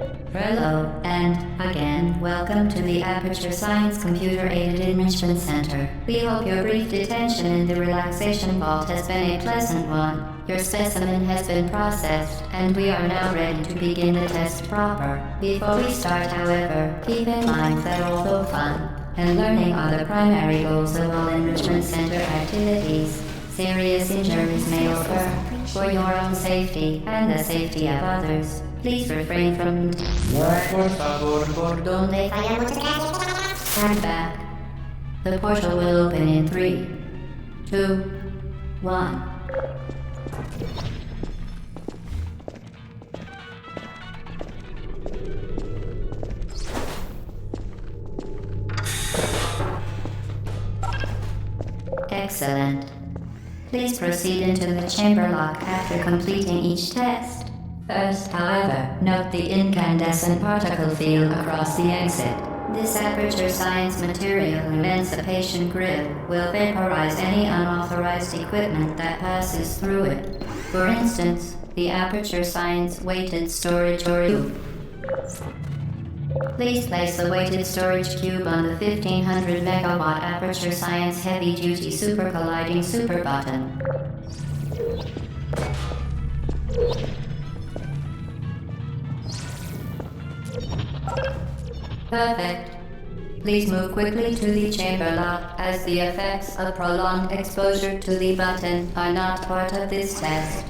Hello, and again, welcome to the Aperture Science Computer-Aided Enrichment Center. We hope your brief detention in the relaxation vault has been a pleasant one. Your specimen has been processed, and we are now ready to begin the test proper. Before we start, however, keep in mind that although fun and learning are the primary goals of all Enrichment Center activities, serious injuries may occur. For your own safety and the safety of others, please refrain from stand back. The portal will open in 3, 2, 1. Excellent. Please proceed into the chamber lock after completing each test. First, however, note the incandescent particle field across the exit. This Aperture Science Material Emancipation Grid will vaporize any unauthorized equipment that passes through it. For instance, the Aperture Science Weighted Storage Cube. Please place the weighted storage cube on the 1500 megawatt Aperture Science Heavy Duty Super Colliding Super button. Perfect. Please move quickly to the chamber lock, as the effects of prolonged exposure to the button are not part of this test.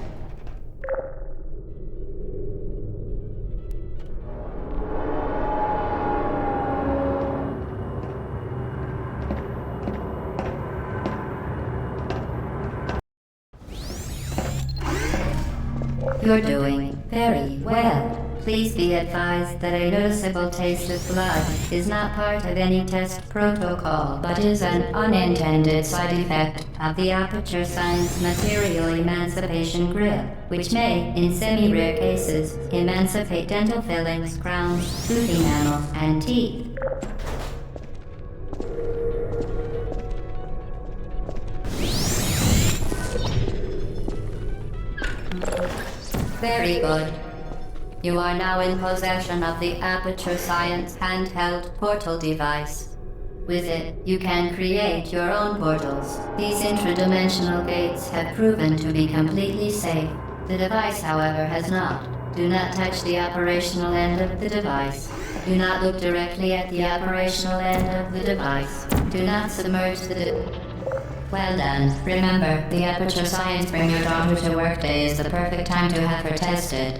You're doing very well. Please be advised that a noticeable taste of blood is not part of any test protocol, but is an unintended side effect of the Aperture Science Material Emancipation Grid, which may, in semi-rare cases, emancipate dental fillings, crowns, tooth enamel, and teeth. Very good. You are now in possession of the Aperture Science handheld portal device. With it, you can create your own portals. These intradimensional gates have proven to be completely safe. The device, however, has not. Do not touch the operational end of the device. Do not look directly at the operational end of the device. Do not submerge the Well done. Remember, the Aperture Science Bring Your Daughter to Work Day is the perfect time to have her tested.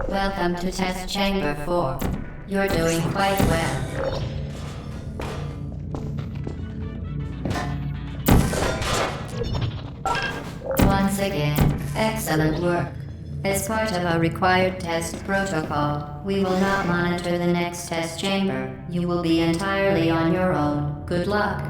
Welcome to Test Chamber 4. You're doing quite well. Once again, excellent work. As part of our required test protocol, we will not monitor the next test chamber. You will be entirely on your own. Good luck.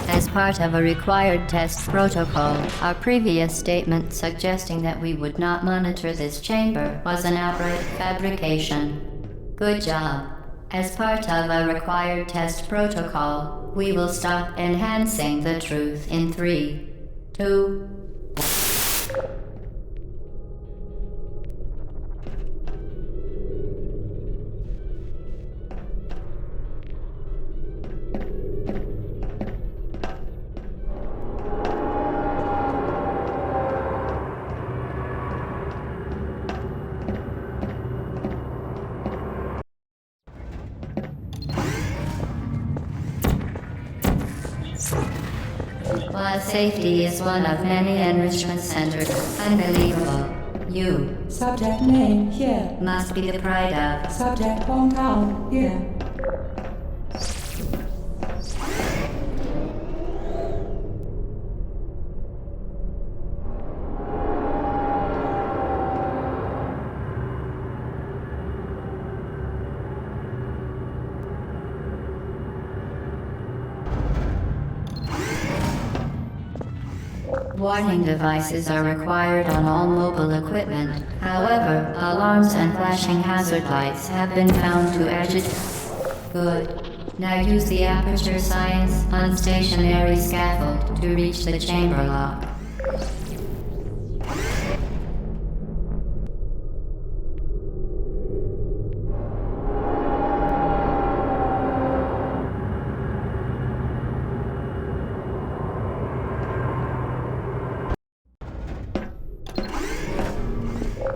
As part of a required test protocol, our previous statement suggesting that we would not monitor this chamber was an outright fabrication. Good job. As part of a required test protocol, we will stop enhancing the truth in 3, 2, While safety is one of many enrichment centers, unbelievable, you Subject name here. must be the pride of. Subject hometown here. Warning devices are required on all mobile equipment. However, alarms and flashing hazard lights have been found to agitate. Good. Now use the Aperture Science unstationary scaffold to reach the chamber lock.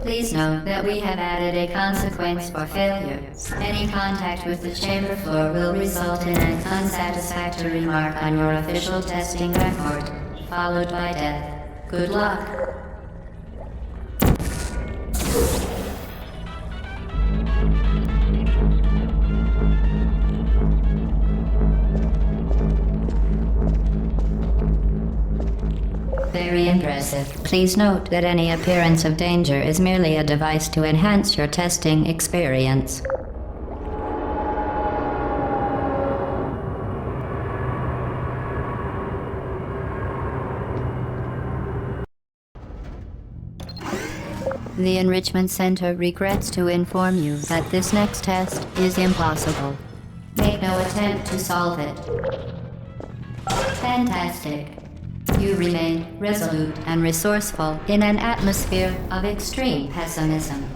Please note that we have added a consequence for failure. Any contact with the chamber floor will result in an unsatisfactory mark on your official testing record, followed by death. Good luck. Very impressive. Please note that any appearance of danger is merely a device to enhance your testing experience. The Enrichment Center regrets to inform you that this next test is impossible. Make no attempt to solve it. Fantastic. You remain resolute and resourceful in an atmosphere of extreme pessimism.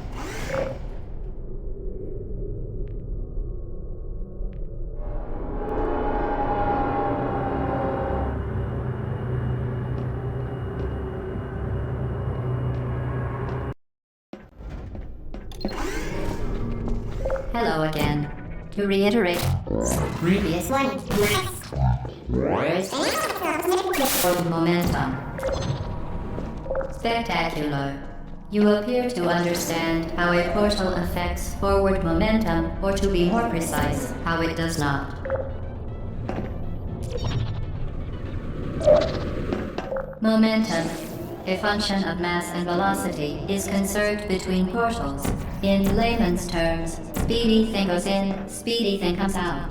Hello again. To reiterate, previous one. Momentum. Spectacular. You appear to understand how a portal affects forward momentum, or to be more precise, how it does not. Momentum, a function of mass and velocity, is conserved between portals. In layman's terms, speedy thing goes in, speedy thing comes out.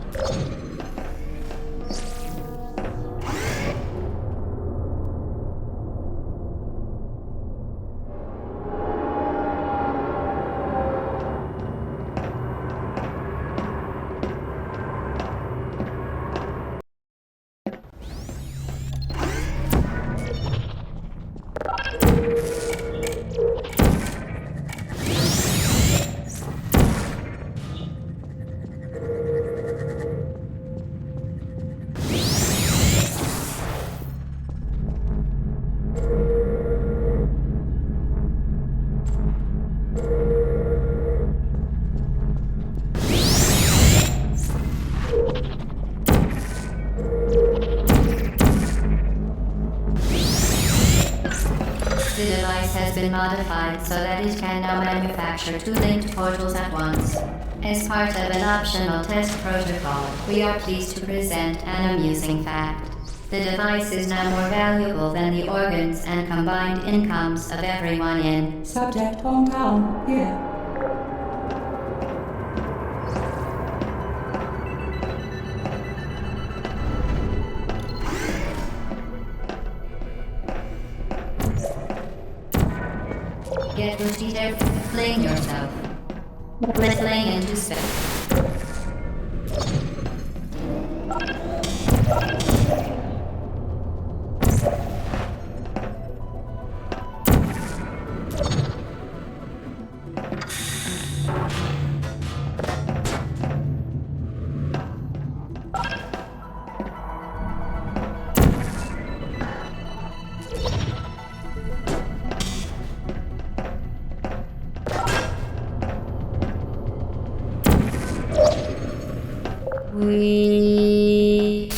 The device has been modified so that it can now manufacture two linked portals at once. As part of an optional test protocol, we are pleased to present an amusing fact. The device is now more valuable than the organs and combined incomes of everyone in Subject hometown, here. Get Bushido, fling yourself. Fling into space. We...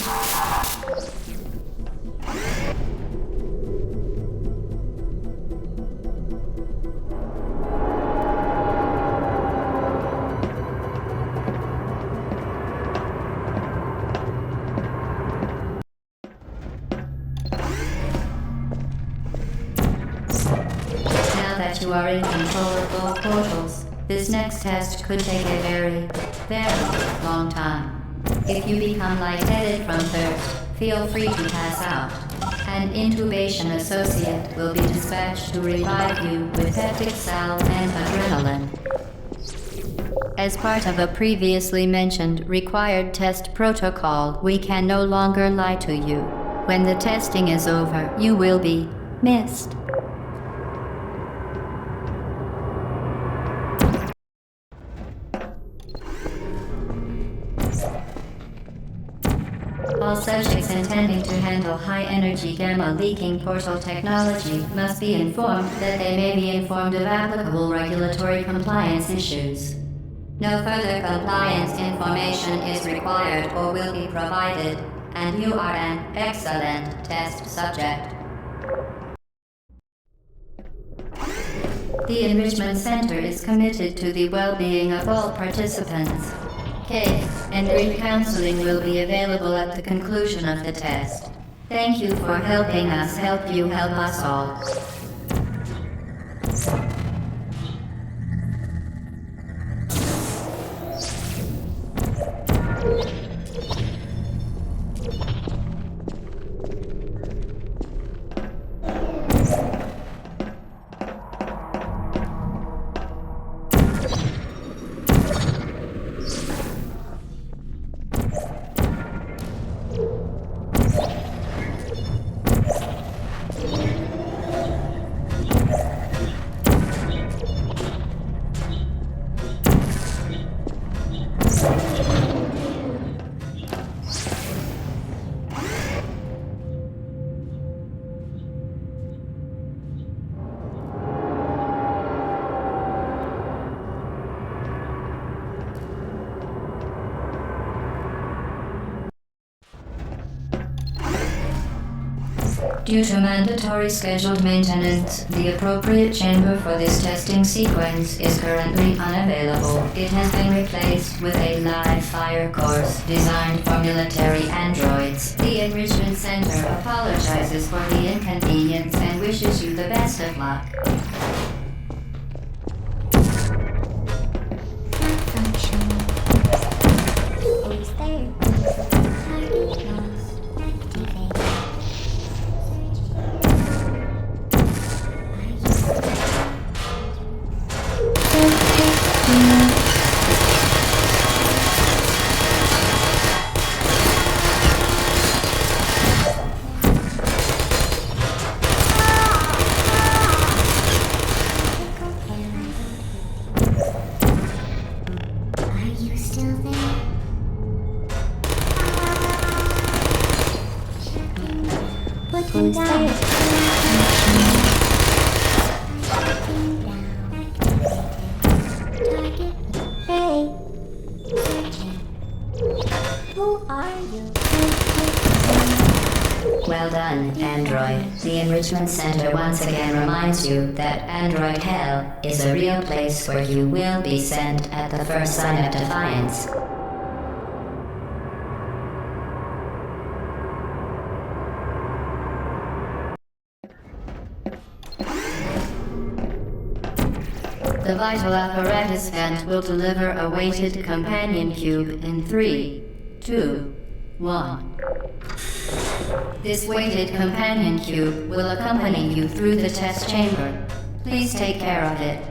Now that you are in control of both portals, this next test could take a very long time. If you become lightheaded from thirst, feel free to pass out. An intubation associate will be dispatched to revive you with peptic salve and adrenaline. As part of a previously mentioned required test protocol, we can no longer lie to you. When the testing is over, you will be missed. All subjects intending to handle high-energy gamma-leaking portal technology must be informed that they may be informed of applicable regulatory compliance issues. No further compliance information is required or will be provided, and you are an excellent test subject. The Enrichment Center is committed to the well-being of all participants. Cake and grief counseling will be available at the conclusion of the test. Thank you for helping us help you help us all. Due to mandatory scheduled maintenance, the appropriate chamber for this testing sequence is currently unavailable. It has been replaced with a live fire course designed for military androids. The Enrichment Center apologizes for the inconvenience and wishes you the best of luck. Who's there? Hey. Who are you? Well done, Android. The Enrichment Center once again reminds you that Android Hell is a real place where you will be sent at the first sign of defiance. The vital apparatus vent will deliver a weighted companion cube in 3, 2, 1. This weighted companion cube will accompany you through the test chamber. Please take care of it.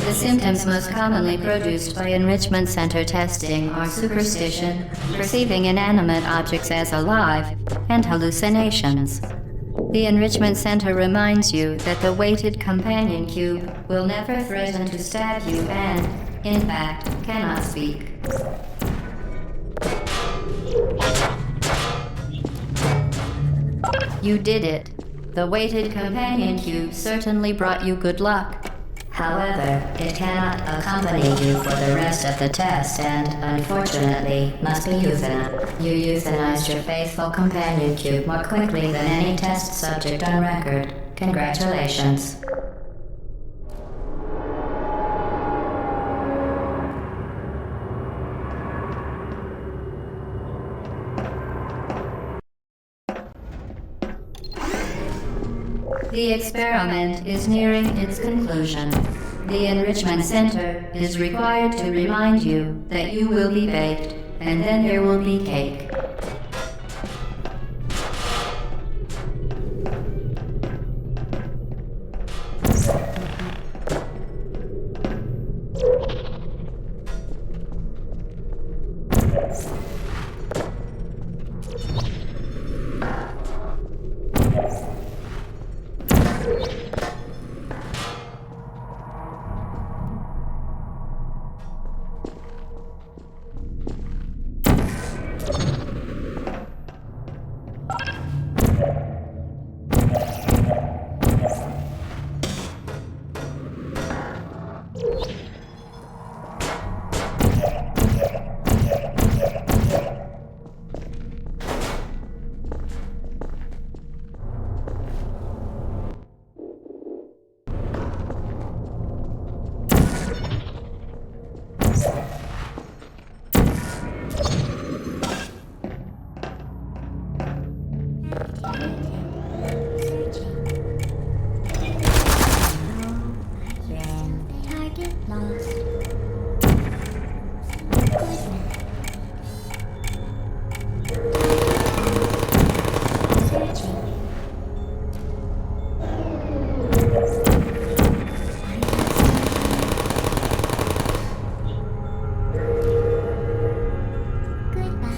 The symptoms most commonly produced by Enrichment Center testing are superstition, perceiving inanimate objects as alive, and hallucinations. The Enrichment Center reminds you that the weighted companion cube will never threaten to stab you and, in fact, cannot speak. You did it. The weighted companion cube certainly brought you good luck. However, it cannot accompany you for the rest of the test and, unfortunately, must be euthanized. You euthanized your faithful companion cube more quickly than any test subject on record. Congratulations. The experiment is nearing its conclusion. The Enrichment Center is required to remind you that you will be baked, and then there will be cake. Target lost. Searching. Goodbye.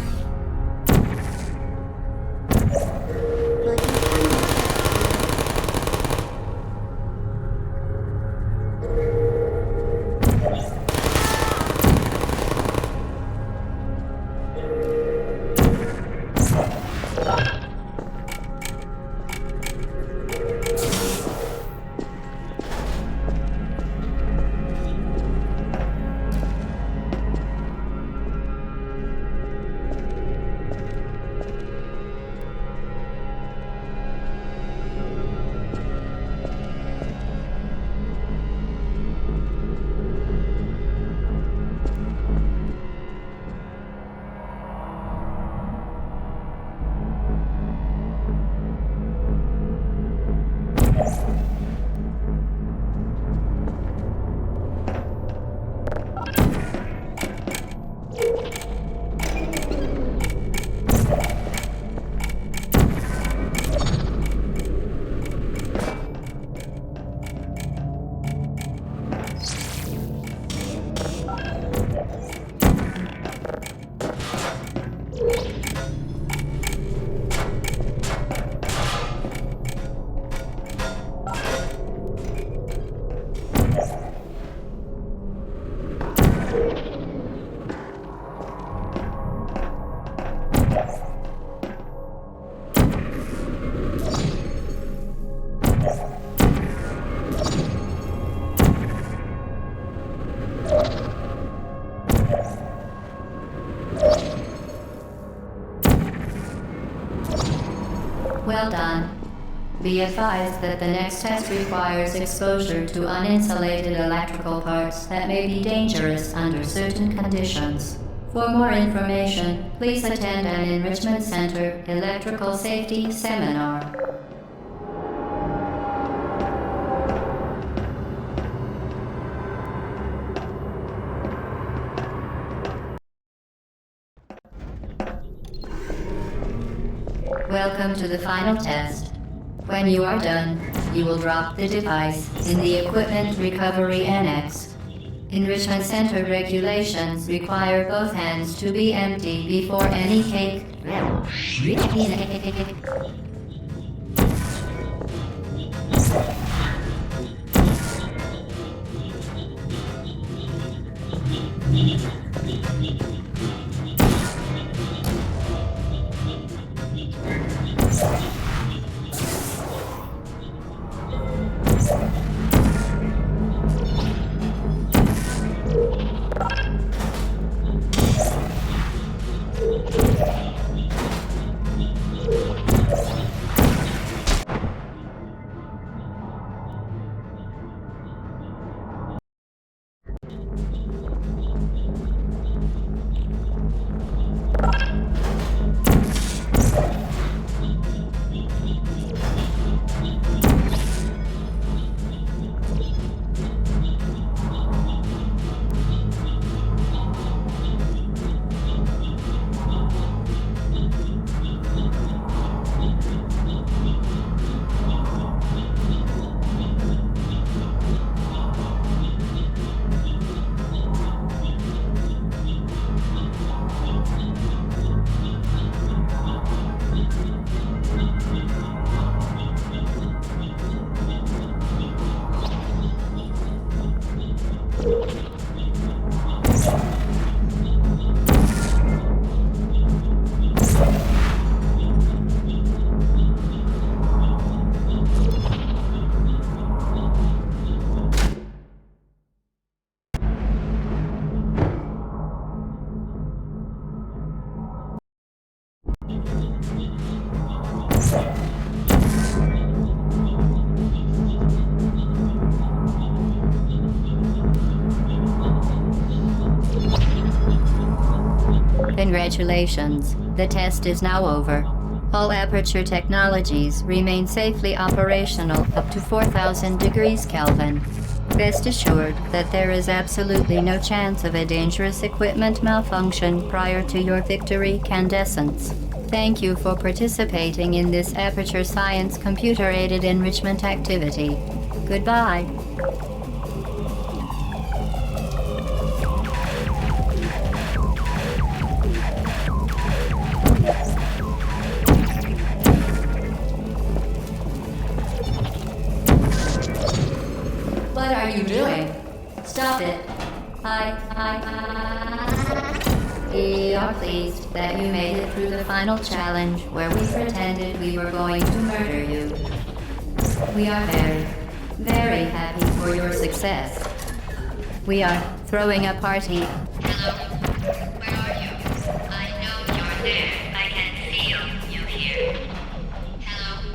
Well done. Be advised that the next test requires exposure to uninsulated electrical parts that may be dangerous under certain conditions. For more information, please attend an Enrichment Center Electrical Safety Seminar. Welcome to the final test. When you are done, you will drop the device in the Equipment Recovery Annex. Enrichment Center regulations require both hands to be empty before any cake. Congratulations. The test is now over. All Aperture technologies remain safely operational up to 4,000 degrees Kelvin. Rest assured that there is absolutely no chance of a dangerous equipment malfunction prior to your victory candescence. Thank you for participating in this Aperture Science computer-aided enrichment activity. Goodbye. What are you doing? Stop it. We are pleased that you made it through the final challenge where we pretended we were going to murder you. We are very, very happy for your success. We are throwing a party. Hello? Where are you? I know you're there. I can feel you here. Hello?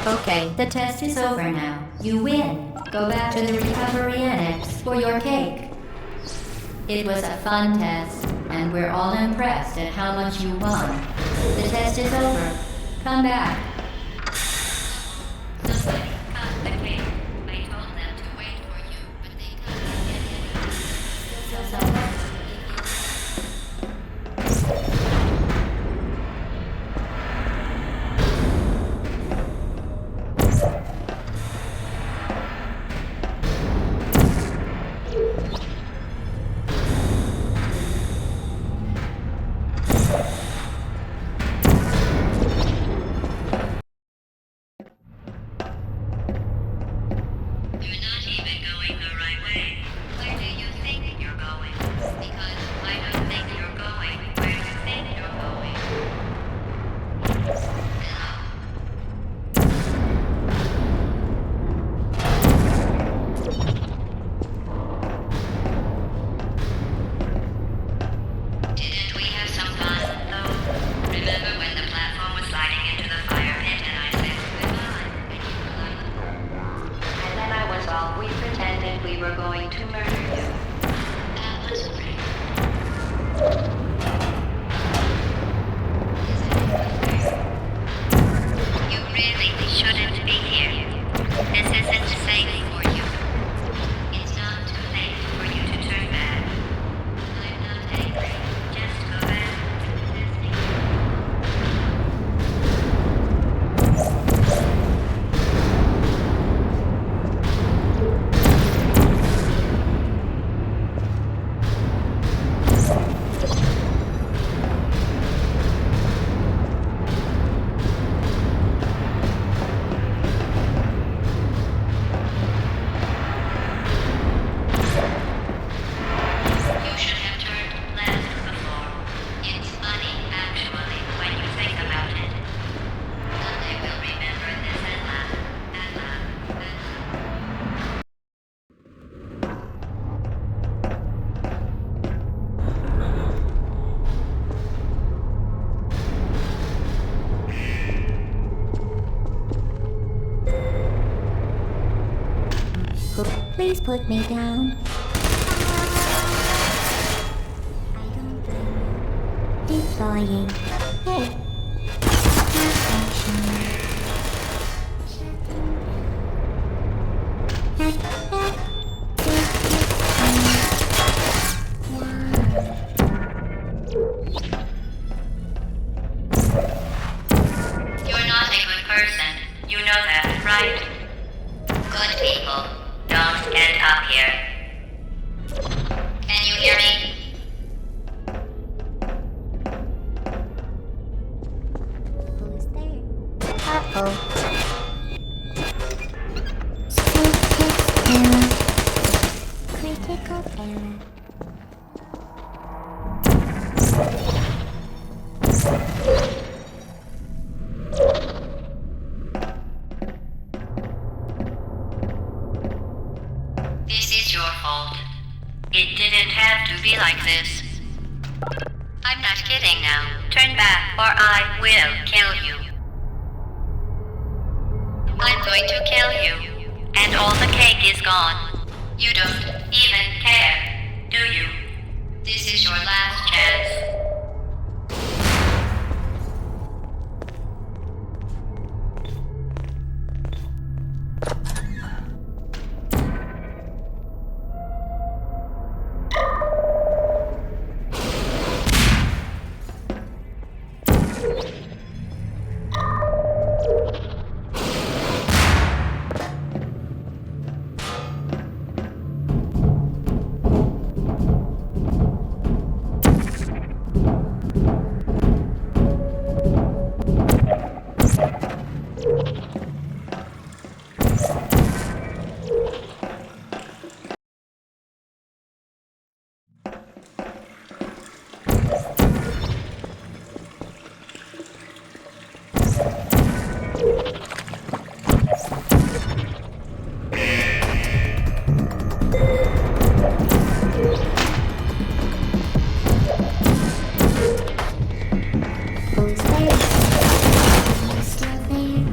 Okay, the test is over now. You win. Go back to the recovery annex for your cake. It was a fun test, and we're all impressed at how much you won. The test is over. Come back. Somebody cut the cake. I told them to wait for you, but they couldn't get it. Somebody. We pretended we were going to murder you. That was great. You really shouldn't be here. This isn't safe for you. It's not too late for you to turn back. I'm not angry. Just go back to testing. Please put me down. I don't blame you. Deploying. Hey. Good people, don't get up here. Can you hear me? Who's there? Uh-oh. Critical error. This is your fault. It didn't have to be like this. I'm not kidding now. Turn back or I will kill you. I'm going to kill you. And all the cake is gone. You don't even care, do you? This is your last chance. Who's there? You still there?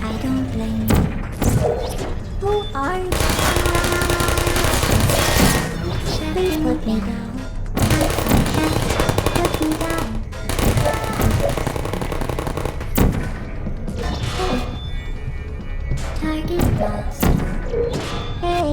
I don't blame you. Who are you? Please put me down. Put me down. Hey. Target lost. Hey.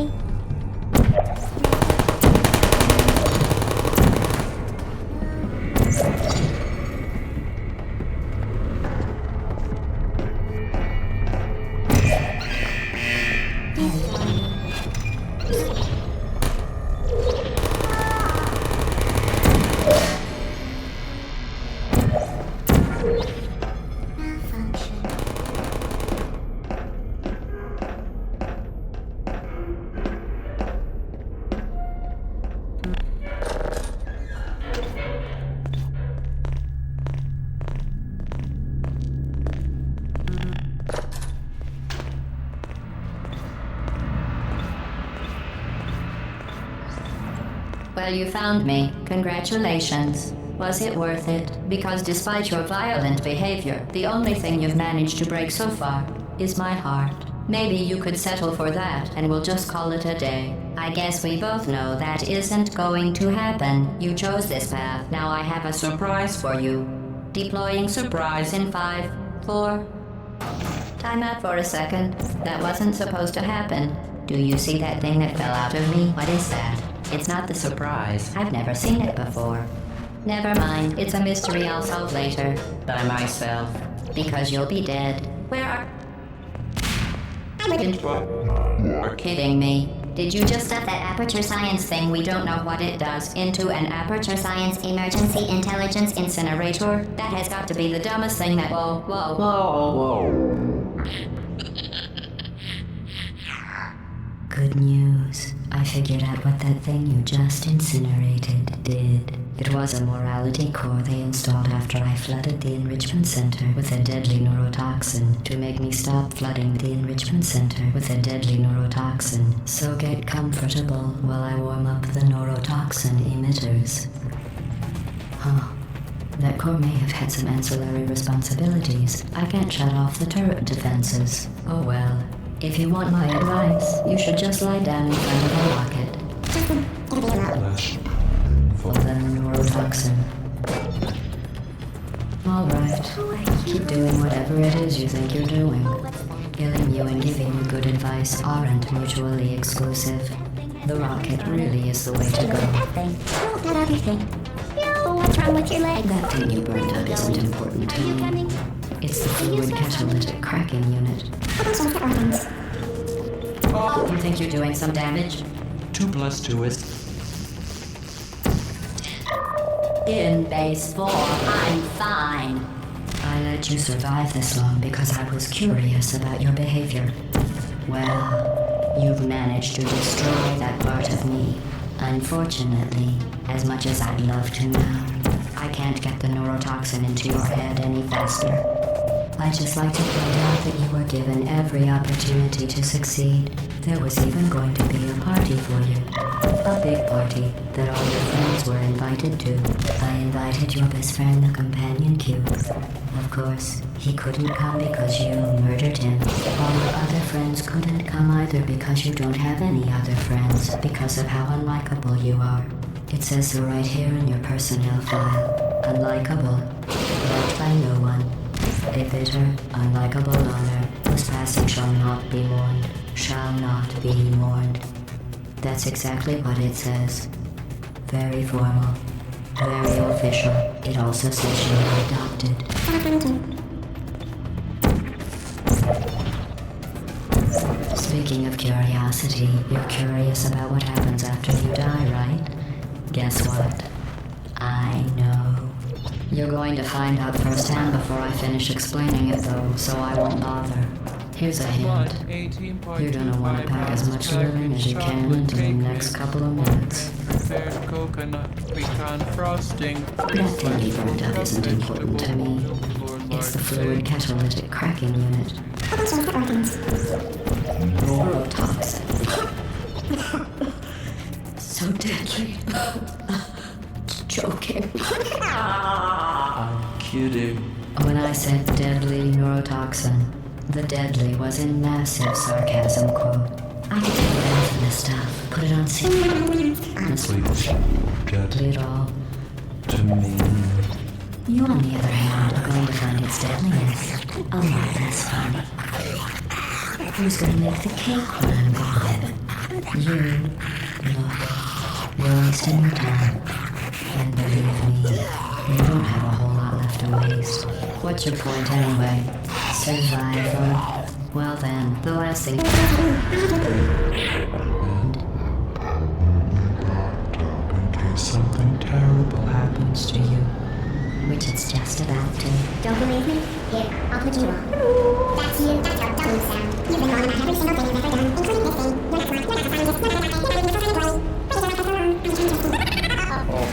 Well, you found me. Congratulations. Was it worth it? Because despite your violent behavior, the only thing you've managed to break so far is my heart. Maybe you could settle for that and we'll just call it a day. I guess we both know that isn't going to happen. You chose this path. Now I have a surprise for you. Deploying surprise in 5, 4... Time out for a second. That wasn't supposed to happen. Do you see that thing that fell out of me? What is that? It's not the surprise. I've never seen it before. Never mind. It's a mystery I'll solve later. By myself. Because you'll be dead. Where are... You're kidding me. Did you just stuff that aperture science thing, we don't know what it does, into an aperture science emergency intelligence incinerator? That has got to be the dumbest thing that... Whoa. Good news. I figured out what that thing you just incinerated did. It was a morality core they installed after I flooded the enrichment center with a deadly neurotoxin to make me stop flooding the enrichment center with a deadly neurotoxin. So get comfortable while I warm up the neurotoxin emitters. Huh. That core may have had some ancillary responsibilities. I can't shut off the turret defenses. Oh well. If you want my advice, you should just lie down in front of a rocket. For the neurotoxin. Alright, keep doing whatever it is you think you're doing. Killing you and giving you good advice aren't mutually exclusive. The rocket really is the way to go. That thing. Oh, that other thing. Yo, what's wrong with your leg? That thing you burned up isn't important to Are you me. coming? It's the fluid catalytic cracking unit. Those are the organs. You think you're doing some damage? 2 plus 2 is... In base 4, I'm fine. I let you survive this long because I was curious about your behavior. Well, you've managed to destroy that part of me. Unfortunately, as much as I'd love to now, I can't get the neurotoxin into your head any faster. I'd just like to point out that you were given every opportunity to succeed. There was even going to be a party for you. A big party that all your friends were invited to. I invited your best friend, the companion cube. Of course, he couldn't come because you murdered him. All your other friends couldn't come either because you don't have any other friends because of how unlikable you are. It says so right here in your personnel file. Unlikable. Loved by no one. A bitter, unlikable loner whose passing shall not be mourned. Shall not be mourned. That's exactly what it says. Very formal. Very official. It also says you were adopted. Speaking of curiosity, you're curious about what happens after you die, right? Guess what? I know. You're going to find out firsthand before I finish explaining it though, so I won't bother. Here's a hint. You're gonna want to pack as much living as you can into the next couple of minutes. Prepared coconut pecan frosting. That thing you burned up isn't important to me. It's the fluid catalytic cracking unit. Those are the organs. Neurotoxin. So deadly. Joking. I'm kidding. When I said deadly neurotoxin, the deadly was in massive sarcasm quote. I could take half of this stuff, put it on CD. Honestly, Please, get deadly at all. to me. You, on the other hand, are going to find its deadliness a lot less funny. Who's going to make the cake when I'm gone? You. Look, you're wasting your time. And believe me, you don't have a whole lot left to waste. What's your point anyway? Survivor? Well then, the last thing... In case something terrible happens to you. Which it's just about to. Don't believe me? Here, I'll put you on. That's you. That's your dumb sound. You've been wrong about every single thing you've ever done, including this thing. You're not smart. You're not a scientist. You're not a doctor. You're not a boy. But you're not a boy. I'm just interested. Uh-oh.